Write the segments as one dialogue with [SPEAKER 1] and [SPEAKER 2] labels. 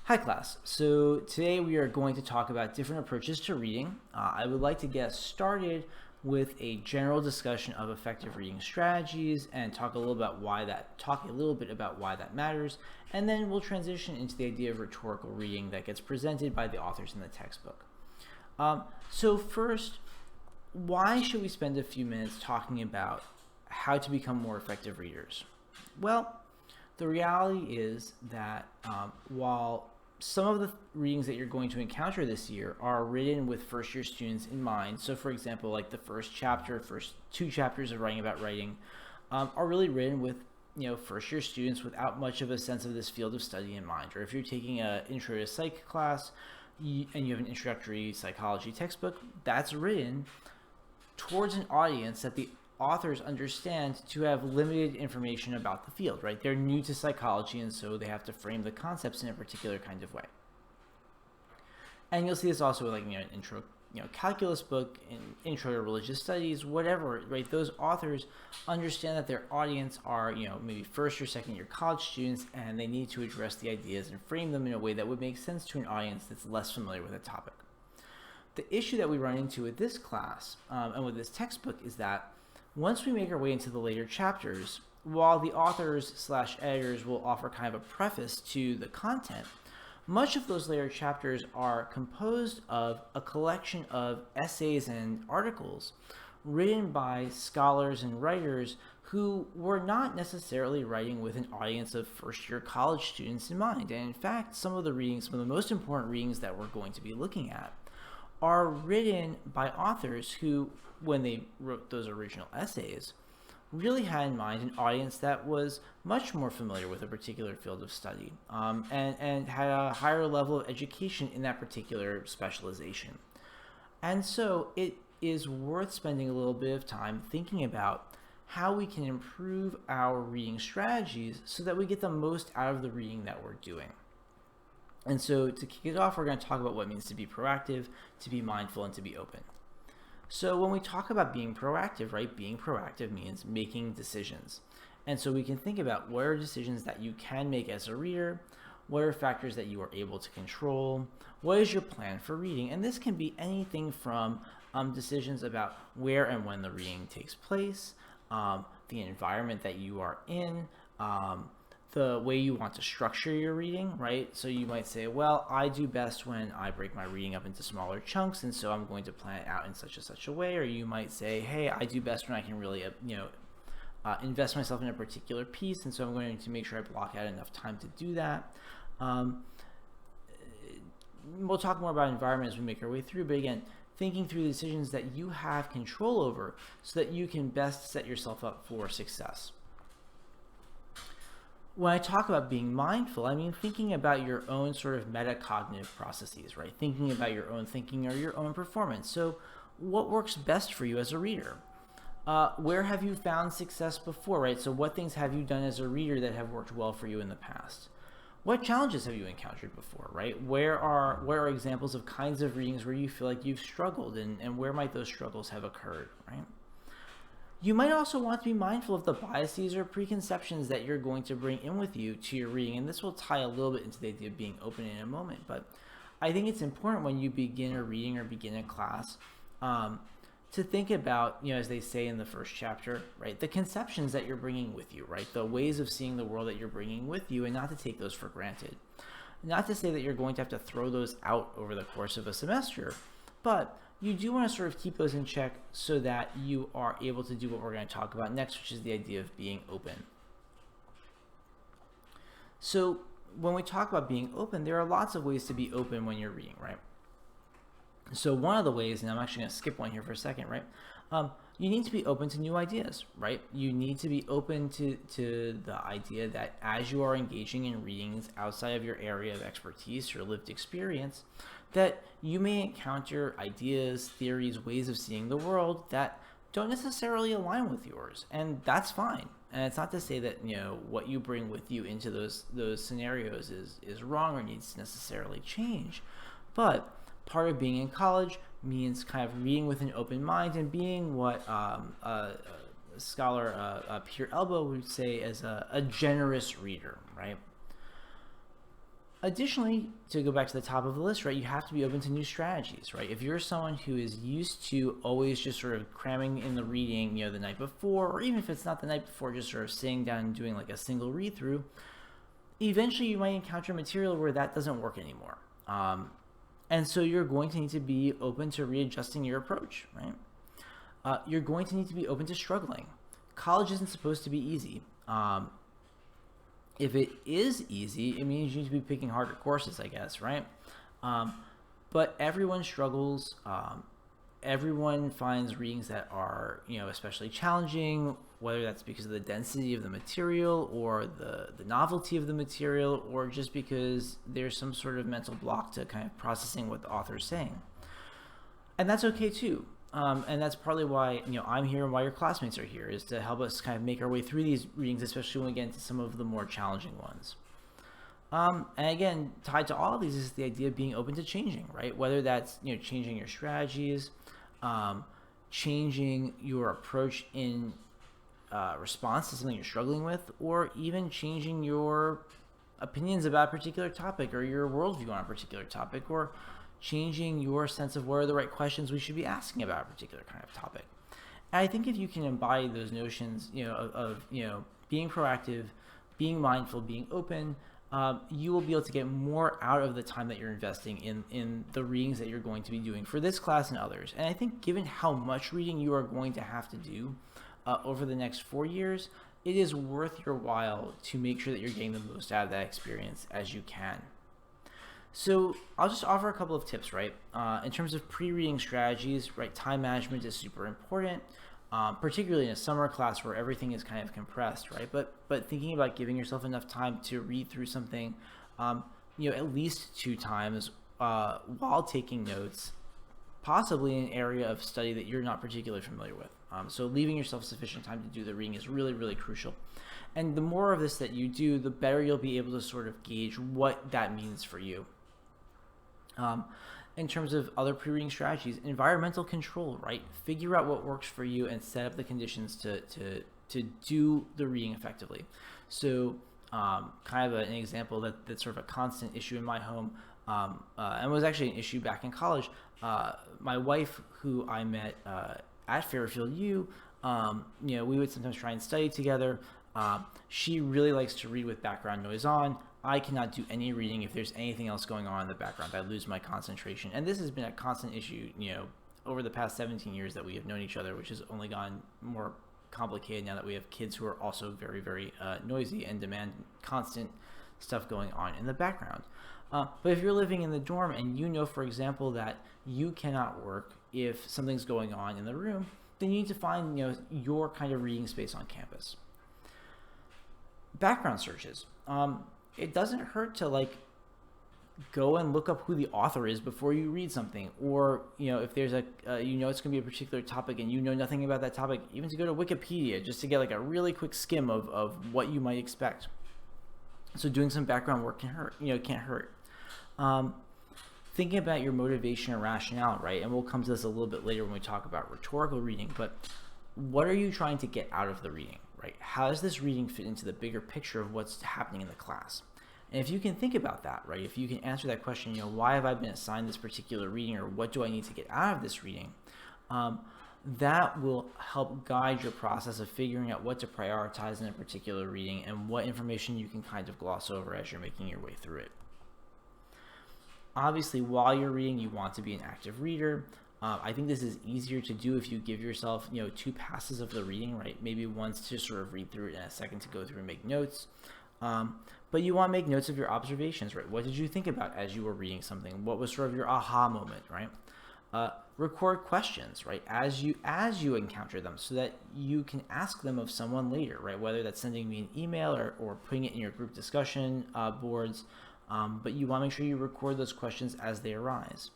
[SPEAKER 1] Hi class. So today we are going to talk about different approaches to reading. I would like to get started with a general discussion of effective reading strategies and talk a little bit about why that matters, and then we'll transition into the idea of rhetorical reading that gets presented by the authors in the textbook. So first, why should we spend a few minutes talking about how to become more effective readers? Well, the reality is that while some of the readings that you're going to encounter this year are written with first-year students in mind. So, for example, like the first two chapters of Writing About Writing are really written with first-year students without much of a sense of this field of study in mind. Or if you're taking an intro to psych class and you have an introductory psychology textbook, that's written towards an audience that the authors understand to have limited information about the field, right? They're new to psychology, and so they have to frame the concepts in a particular kind of way. And you'll see this also in an intro, calculus book, in intro to religious studies, whatever, right? Those authors understand that their audience are, maybe first or second year college students, and they need to address the ideas and frame them in a way that would make sense to an audience that's less familiar with a topic. The issue that we run into with this class and with this textbook is that once we make our way into the later chapters, while the authors/editors will offer kind of a preface to the content, much of those later chapters are composed of a collection of essays and articles written by scholars and writers who were not necessarily writing with an audience of first-year college students in mind. And in fact, some of the most important readings that we're going to be looking at are written by authors who, when they wrote those original essays, really had in mind an audience that was much more familiar with a particular field of study and had a higher level of education in that particular specialization. And so it is worth spending a little bit of time thinking about how we can improve our reading strategies so that we get the most out of the reading that we're doing. And so to kick it off, we're going to talk about what it means to be proactive, to be mindful, and to be open. So when we talk about being proactive, right, being proactive means making decisions. And so we can think about what are decisions that you can make as a reader, what are factors that you are able to control, what is your plan for reading? And this can be anything from decisions about where and when the reading takes place, the environment that you are in, the way you want to structure your reading, right? So you might say, well, I do best when I break my reading up into smaller chunks, and so I'm going to plan it out in such and such a way. Or you might say, hey, I do best when I can really, invest myself in a particular piece, and so I'm going to make sure I block out enough time to do that. We'll talk more about environment as we make our way through, but again, thinking through the decisions that you have control over so that you can best set yourself up for success. When I talk about being mindful, I mean thinking about your own sort of metacognitive processes, right? Thinking about your own thinking or your own performance. So what works best for you as a reader? Where have you found success before, right? So what things have you done as a reader that have worked well for you in the past? What challenges have you encountered before, right? Where are examples of kinds of readings where you feel like you've struggled, and where might those struggles have occurred, right? You might also want to be mindful of the biases or preconceptions that you're going to bring in with you to your reading, and this will tie a little bit into the idea of being open in a moment, but I think it's important when you begin a reading or begin a class to think about, as they say in the first chapter, right, the conceptions that you're bringing with you, right, the ways of seeing the world that you're bringing with you, and not to take those for granted. Not to say that you're going to have to throw those out over the course of a semester, but you do want to sort of keep those in check so that you are able to do what we're going to talk about next, which is the idea of being open. So when we talk about being open, there are lots of ways to be open when you're reading, right? So one of the ways, and I'm actually going to skip one here for a second, right? You need to be open to new ideas, right? You need to be open to the idea that as you are engaging in readings outside of your area of expertise, your lived experience, that you may encounter ideas, theories, ways of seeing the world that don't necessarily align with yours, and that's fine. And it's not to say that what you bring with you into those scenarios is wrong or needs to necessarily change, but part of being in college means kind of reading with an open mind and being what scholar Peter Elbow would say as a generous reader, right? Additionally, to go back to the top of the list, right, you have to be open to new strategies, right? If you're someone who is used to always just sort of cramming in the reading, the night before, or even if it's not the night before, just sort of sitting down and doing like a single read through, eventually you might encounter material where that doesn't work anymore. And so you're going to need to be open to readjusting your approach, right? You're going to need to be open to struggling. College isn't supposed to be easy. If it is easy, it means you need to be picking harder courses, I guess, right? But everyone struggles. Everyone finds readings that are, especially challenging, whether that's because of the density of the material or the novelty of the material, or just because there's some sort of mental block to kind of processing what the author is saying. And that's okay too. And that's partly why I'm here and why your classmates are here, is to help us kind of make our way through these readings, especially when we get into some of the more challenging ones. And again, tied to all of these is the idea of being open to changing, right? Whether that's changing your strategies, changing your approach in response to something you're struggling with, or even changing your opinions about a particular topic or your worldview on a particular topic, or changing your sense of what are the right questions we should be asking about a particular kind of topic. And I think if you can embody those notions, of being proactive, being mindful, being open, you will be able to get more out of the time that you're investing in the readings that you're going to be doing for this class and others. And I think given how much reading you are going to have to do over the next 4 years, it is worth your while to make sure that you're getting the most out of that experience as you can. So I'll just offer a couple of tips, right? In terms of pre-reading strategies, right? Time management is super important, particularly in a summer class where everything is kind of compressed, right? But thinking about giving yourself enough time to read through something, at least 2 times while taking notes, possibly in an area of study that you're not particularly familiar with. So leaving yourself sufficient time to do the reading is really, really crucial. And the more of this that you do, the better you'll be able to sort of gauge what that means for you. In terms of other pre-reading strategies, environmental control, right? Figure out what works for you and set up the conditions to do the reading effectively. So kind of an example that's sort of a constant issue in my home, and was actually an issue back in college. My wife, who I met at Fairfield U, we would sometimes try and study together. She really likes to read with background noise on. I cannot do any reading if there's anything else going on in the background. I lose my concentration. And this has been a constant issue, over the past 17 years that we have known each other, which has only gotten more complicated now that we have kids who are also very, very noisy and demand constant stuff going on in the background. But if you're living in the dorm and for example, that you cannot work if something's going on in the room, then you need to find, your kind of reading space on campus. Background searches. It doesn't hurt to go and look up who the author is before you read something, or if there's it's going to be a particular topic and nothing about that topic, even to go to Wikipedia just to get a really quick skim of what you might expect. So doing some background work can't hurt. Thinking about your motivation and rationale, right? And we'll come to this a little bit later when we talk about rhetorical reading, but what are you trying to get out of the reading, right? How does this reading fit into the bigger picture of what's happening in the class? And if you can think about that, right, if you can answer that question, why have I been assigned this particular reading, or what do I need to get out of this reading? That will help guide your process of figuring out what to prioritize in a particular reading and what information you can kind of gloss over as you're making your way through it. Obviously, while you're reading, you want to be an active reader. I think this is easier to do if you give yourself, 2 passes of the reading, right? Maybe once to sort of read through it and a second to go through and make notes. But you want to make notes of your observations, right? What did you think about as you were reading something? What was sort of your aha moment, right? Record questions, right? As you encounter them, so that you can ask them of someone later, right? Whether that's sending me an email or putting it in your group discussion boards. But you want to make sure you record those questions as they arise.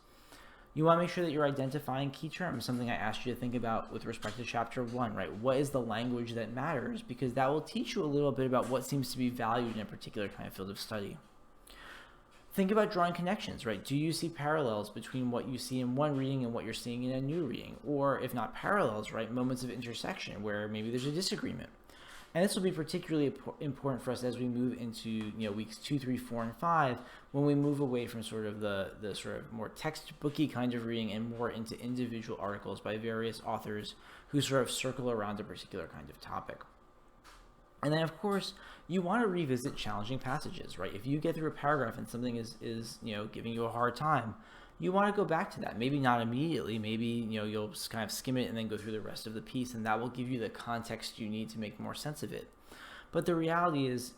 [SPEAKER 1] You want to make sure that you're identifying key terms, something I asked you to think about with respect to chapter 1, right? What is the language that matters? Because that will teach you a little bit about what seems to be valued in a particular kind of field of study. Think about drawing connections, right? Do you see parallels between what you see in one reading and what you're seeing in a new reading? Or if not parallels, right, moments of intersection where maybe there's a disagreement. And this will be particularly important for us as we move into weeks 2, 3, 4, and 5, when we move away from sort of the sort of more textbooky kind of reading and more into individual articles by various authors who sort of circle around a particular kind of topic. And then, of course, you want to revisit challenging passages, right? If you get through a paragraph and something is giving you a hard time, you want to go back to that. Maybe not immediately. Maybe you'll just kind of skim it and then go through the rest of the piece, and that will give you the context you need to make more sense of it. But the reality is,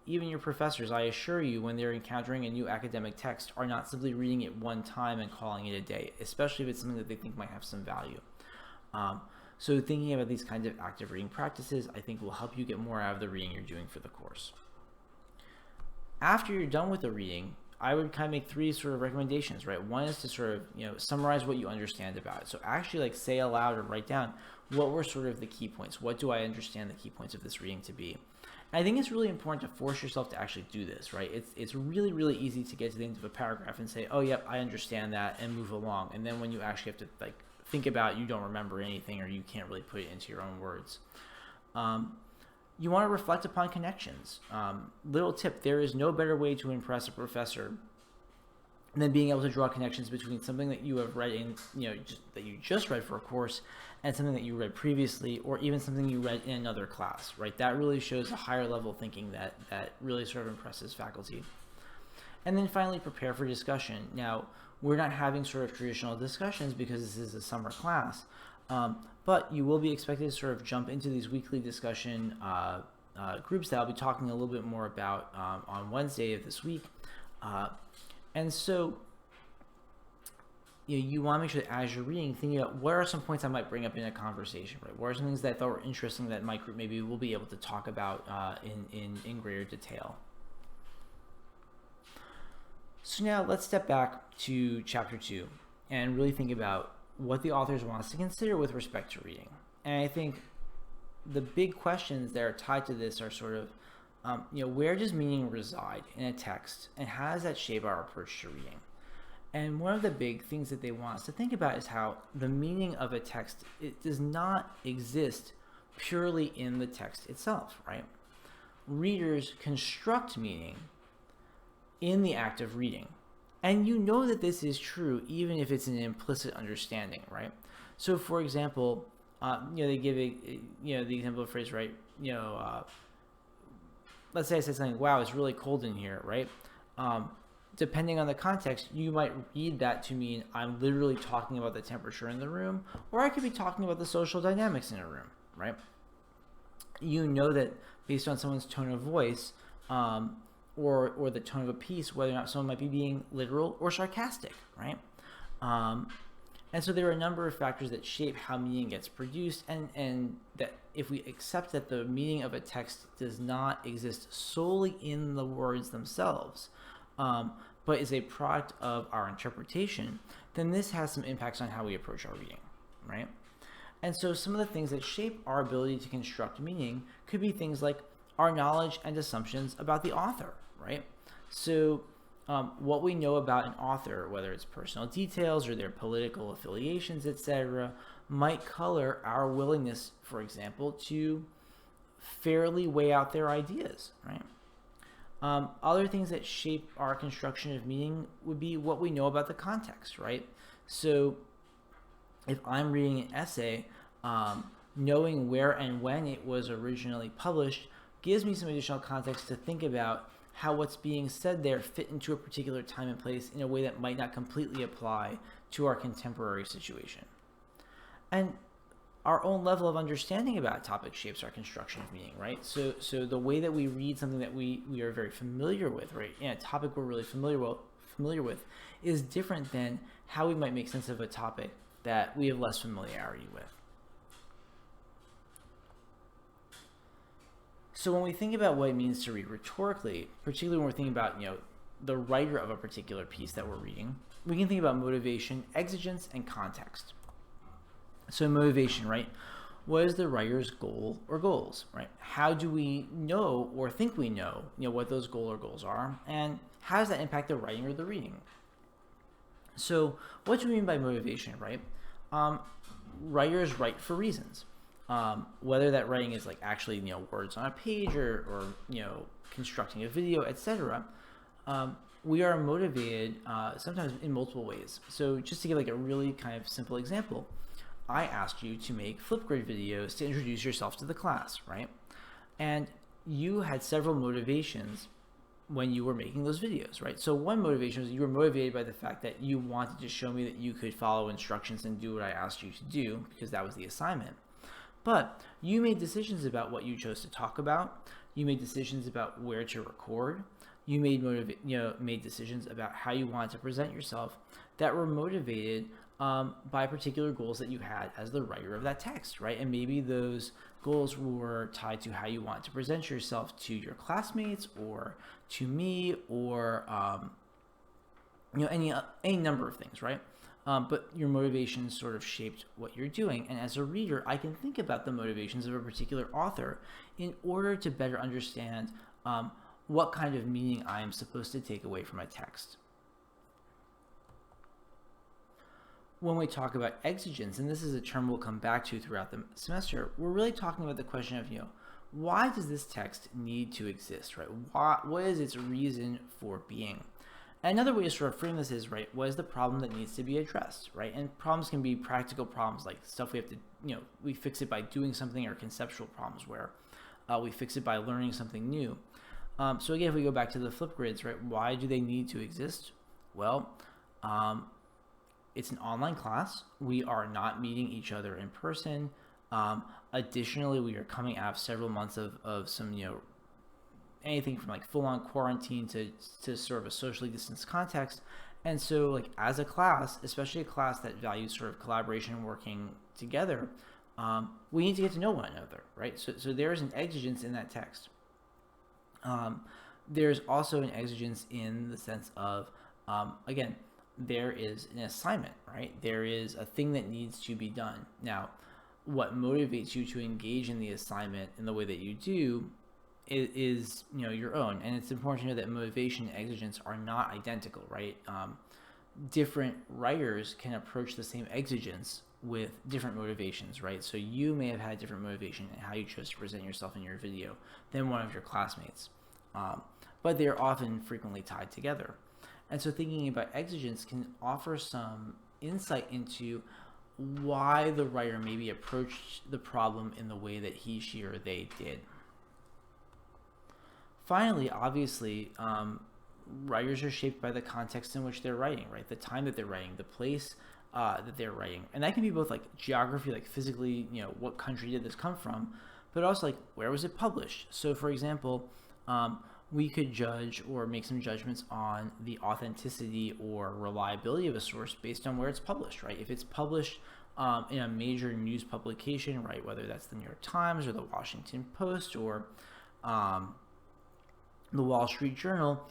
[SPEAKER 1] even your professors, I assure you, when they're encountering a new academic text, are not simply reading it one time and calling it a day, especially if it's something that they think might have some value. So thinking about these kinds of active reading practices, I think, will help you get more out of the reading you're doing for the course. After you're done with the reading, I would kind of make 3 sort of recommendations, right? One is to sort of, summarize what you understand about it. So actually, like, say aloud or write down, what were sort of the key points? What do I understand the key points of this reading to be? And I think it's really important to force yourself to actually do this, right? It's really, really easy to get to the end of a paragraph and say, oh, yep, I understand that, and move along. And then when you actually have to, like, think about it, you don't remember anything, or you can't really put it into your own words. You want to reflect upon connections. Little tip, there is no better way to impress a professor than being able to draw connections between something that you have read in, that you just read for a course, and something that you read previously, or even something you read in another class, right? That really shows a higher level thinking that really sort of impresses faculty. And then finally, prepare for discussion. Now, we're not having sort of traditional discussions because this is a summer class, but you will be expected to sort of jump into these weekly discussion groups that I'll be talking a little bit more about on Wednesday of this week. And so you want to make sure that as you're reading, thinking about what are some points I might bring up in a conversation, right? What are some things that I thought were interesting that my group maybe will be able to talk about in greater detail. So now let's step back to chapter 2 and really think about what the authors want us to consider with respect to reading. And I think the big questions that are tied to this are sort of, where does meaning reside in a text, and how does that shape our approach to reading? And one of the big things that they want us to think about is how the meaning of a text, it does not exist purely in the text itself, right? Readers construct meaning in the act of reading. And you know that this is true even if it's an implicit understanding, right? So for example, they give the example of phrase, right? Let's say I said something, wow, it's really cold in here, right? Depending on the context, you might read that to mean I'm literally talking about the temperature in the room, or I could be talking about the social dynamics in a room, right? You know that based on someone's tone of voice, or the tone of a piece, whether or not someone might be being literal or sarcastic, right? And so there are a number of factors that shape how meaning gets produced, and that if we accept that the meaning of a text does not exist solely in the words themselves, but is a product of our interpretation, then this has some impacts on how we approach our reading, right? And so some of the things that shape our ability to construct meaning could be things like our knowledge and assumptions about the author, right? So what we know about an author, whether it's personal details or their political affiliations, etc., might color our willingness, for example, to fairly weigh out their ideas, right? Other things that shape our construction of meaning would be what we know about the context, right? So if I'm reading an essay, knowing where and when it was originally published gives me some additional context to think about how what's being said there fit into a particular time and place in a way that might not completely apply to our contemporary situation. And our own level of understanding about a topic shapes our construction of meaning, right? So the way that we read something that we are very familiar with, right, and a topic we're really familiar with is different than how we might make sense of a topic that we have less familiarity with. So when we think about what it means to read rhetorically, particularly when we're thinking about, the writer of a particular piece that we're reading, we can think about motivation, exigence, and context. So motivation, right? What is the writer's goal or goals, right? How do we know or think we know, what those goal or goals are, and how does that impact the writing or the reading? So what do we mean by motivation, right? Writers write for reasons. whether that writing is like actually, words on a page or constructing a video, etc. We are motivated sometimes in multiple ways. So just to give like a really kind of simple example, I asked you to make Flipgrid videos to introduce yourself to the class, right? And you had several motivations when you were making those videos, right? So one motivation was you were motivated by the fact that you wanted to show me that you could follow instructions and do what I asked you to do, because that was the assignment. But you made decisions about what you chose to talk about. You made decisions about where to record. You made decisions about how you wanted to present yourself that were motivated by particular goals that you had as the writer of that text, right? And maybe those goals were tied to how you want to present yourself to your classmates or to me or any number of things, right? But your motivations sort of shaped what you're doing. And as a reader, I can think about the motivations of a particular author in order to better understand what kind of meaning I am supposed to take away from my text. When we talk about exigence, and this is a term we'll come back to throughout the semester, we're really talking about the question of, why does this text need to exist, right? What is its reason for being? And another way to sort of frame this is, right, what is the problem that needs to be addressed, right? And problems can be practical problems, like stuff we have to, we fix it by doing something, or conceptual problems where we fix it by learning something new. So again, if we go back to the Flipgrids, right, why do they need to exist? Well, it's an online class. We are not meeting each other in person. Additionally, we are coming out of several months of some, anything from like full-on quarantine to sort of a socially distanced context. And so like as a class, especially a class that values sort of collaboration and working together, we need to get to know one another, right? So there is an exigence in that text. There's also an exigence in the sense of, again, there is an assignment, right? There is a thing that needs to be done. Now, what motivates you to engage in the assignment in the way that you do is your own. And it's important to know that motivation and exigence are not identical, right? Different writers can approach the same exigence with different motivations, right? So you may have had different motivation in how you chose to present yourself in your video than one of your classmates. But they're often frequently tied together. And so thinking about exigence can offer some insight into why the writer maybe approached the problem in the way that he, she, or they did. Finally, obviously, writers are shaped by the context in which they're writing, right? The time that they're writing, the place that they're writing. And that can be both like geography, like physically, what country did this come from, but also like where was it published? So for example, we could judge or make some judgments on the authenticity or reliability of a source based on where it's published, right? If it's published in a major news publication, right, whether that's the New York Times or the Washington Post or the Wall Street Journal,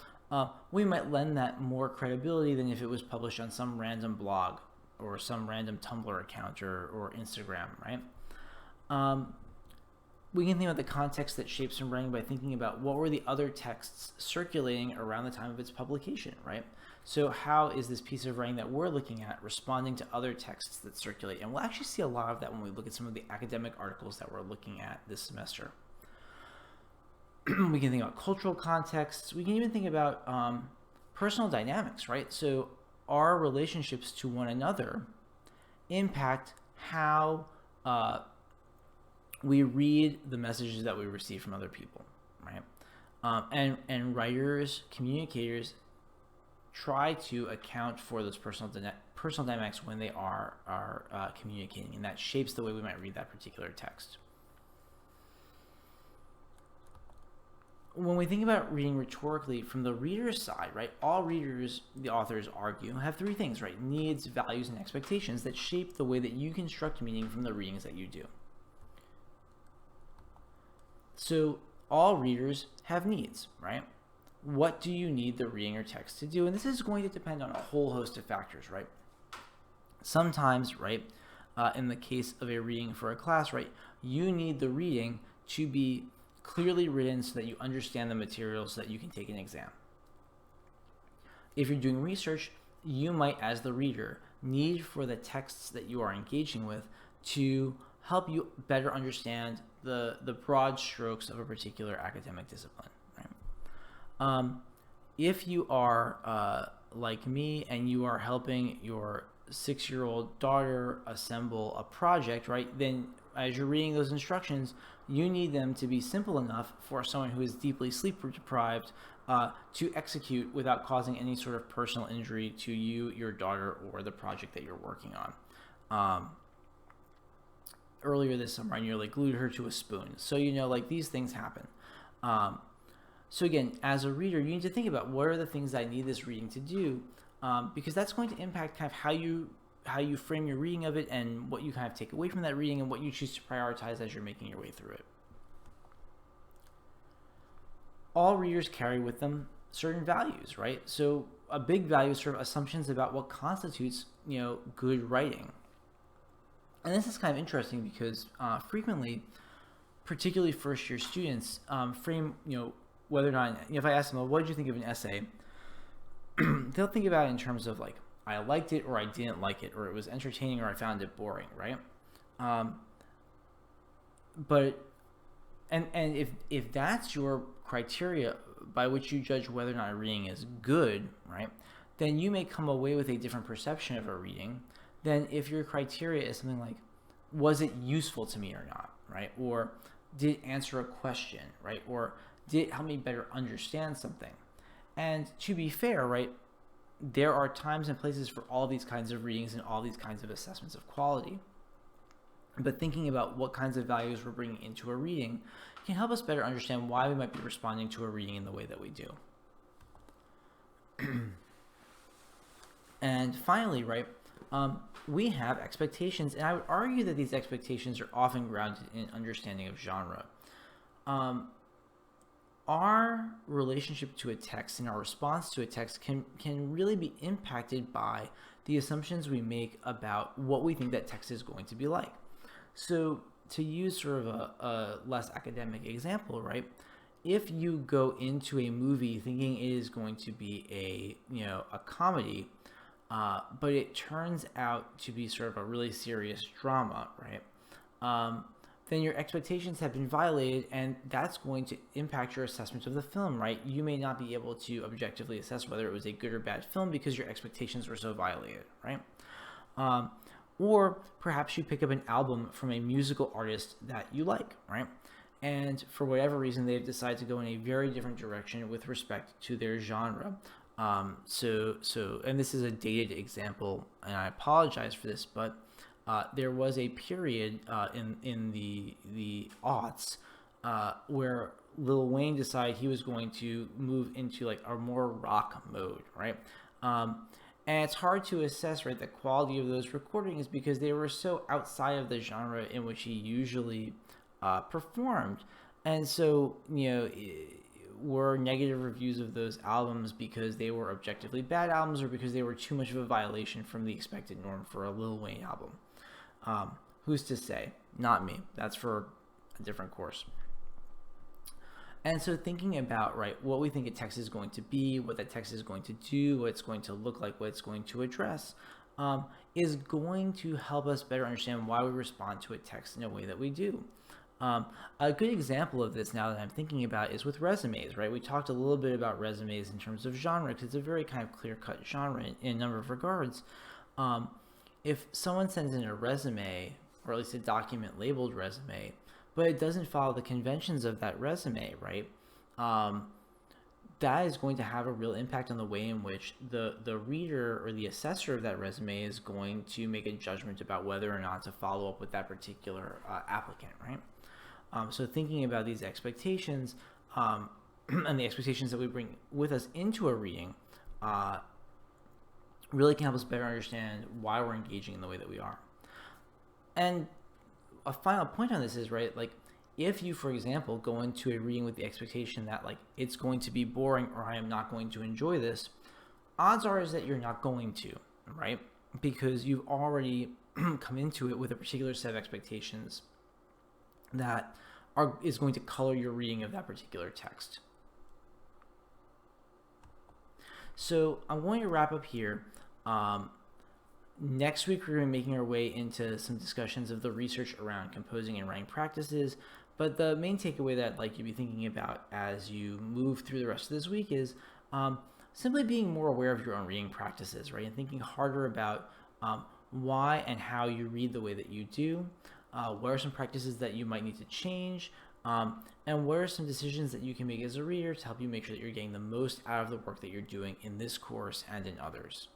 [SPEAKER 1] we might lend that more credibility than if it was published on some random blog or some random Tumblr account or Instagram, right? We can think about the context that shapes some writing by thinking about what were the other texts circulating around the time of its publication, right? So how is this piece of writing that we're looking at responding to other texts that circulate? And we'll actually see a lot of that when we look at some of the academic articles that we're looking at this semester. We can think about cultural contexts. We can even think about personal dynamics, right? So our relationships to one another impact how we read the messages that we receive from other people, right? And writers, communicators try to account for those personal dynamics when they are communicating, and that shapes the way we might read that particular text. When we think about reading rhetorically from the reader's side, right, all readers, the authors argue, have three things, right? Needs, values, and expectations that shape the way that you construct meaning from the readings that you do. So all readers have needs, right? What do you need the reading or text to do? And this is going to depend on a whole host of factors, right? Sometimes, right, in the case of a reading for a class, right, you need the reading to be clearly written so that you understand the material so that you can take an exam. If you're doing research, you might, as the reader, need for the texts that you are engaging with to help you better understand the broad strokes of a particular academic discipline, right? If you are like me and you are helping your 6-year-old daughter assemble a project, right, then as you're reading those instructions, you need them to be simple enough for someone who is deeply sleep deprived to execute without causing any sort of personal injury to you, your daughter, or the project that you're working on. Earlier this summer, I nearly glued her to a spoon. So, like, these things happen. So again, as a reader, you need to think about what are the things I need this reading to do, because that's going to impact kind of how you frame your reading of it and what you kind of take away from that reading and what you choose to prioritize as you're making your way through it. All readers carry with them certain values, right? So a big value is sort of assumptions about what constitutes, good writing. And this is kind of interesting because frequently, particularly first-year students, frame, whether or not, if I ask them, well, what did you think of an essay? They'll think about it in terms of like, I liked it or I didn't like it, or it was entertaining or I found it boring, right? And if that's your criteria by which you judge whether or not a reading is good, right, then you may come away with a different perception of a reading than if your criteria is something like, was it useful to me or not, right? Or did it answer a question, right? Or did it help me better understand something? And to be fair, right, there are times and places for all these kinds of readings and all these kinds of assessments of quality. But thinking about what kinds of values we're bringing into a reading can help us better understand why we might be responding to a reading in the way that we do. And finally, right, we have expectations, and I would argue that these expectations are often grounded in understanding of genre. Our relationship to a text and our response to a text can really be impacted by the assumptions we make about what we think that text is going to be like. So to use sort of a less academic example, right? If you go into a movie thinking it is going to be a comedy, but it turns out to be sort of a really serious drama, right? Then your expectations have been violated, and that's going to impact your assessment of the film, right? You may not be able to objectively assess whether it was a good or bad film because your expectations were so violated, right? Or perhaps you pick up an album from a musical artist that you like, right? And for whatever reason, they've decided to go in a very different direction with respect to their genre. And this is a dated example, and I apologize for this, but there was a period in the aughts where Lil Wayne decided he was going to move into like a more rock mode, right? And it's hard to assess, right, the quality of those recordings because they were so outside of the genre in which he usually performed. And so, were negative reviews of those albums because they were objectively bad albums or because they were too much of a violation from the expected norm for a Lil Wayne album? Who's to say? Not me. That's for a different course. And so thinking about, right, what we think a text is going to be, what that text is going to do, what it's going to look like, what it's going to address, is going to help us better understand why we respond to a text in a way that we do. A good example of this now that I'm thinking about is with resumes, right? We talked a little bit about resumes in terms of genre because it's a very kind of clear-cut genre in a number of regards. If someone sends in a resume, or at least a document labeled resume, but it doesn't follow the conventions of that resume, right? That is going to have a real impact on the way in which the reader or the assessor of that resume is going to make a judgment about whether or not to follow up with that particular applicant, right? So thinking about these expectations and the expectations that we bring with us into a reading really can help us better understand why we're engaging in the way that we are. And a final point on this is, right, like if you, for example, go into a reading with the expectation that like it's going to be boring or I am not going to enjoy this, odds are is that you're not going to, right? Because you've already come into it with a particular set of expectations that is going to color your reading of that particular text. So I'm going to wrap up here. Next week, we're going to be making our way into some discussions of the research around composing and writing practices. But the main takeaway that I'd like you to be thinking about as you move through the rest of this week is simply being more aware of your own reading practices, right? And thinking harder about why and how you read the way that you do. What are some practices that you might need to change? And what are some decisions that you can make as a reader to help you make sure that you're getting the most out of the work that you're doing in this course and in others?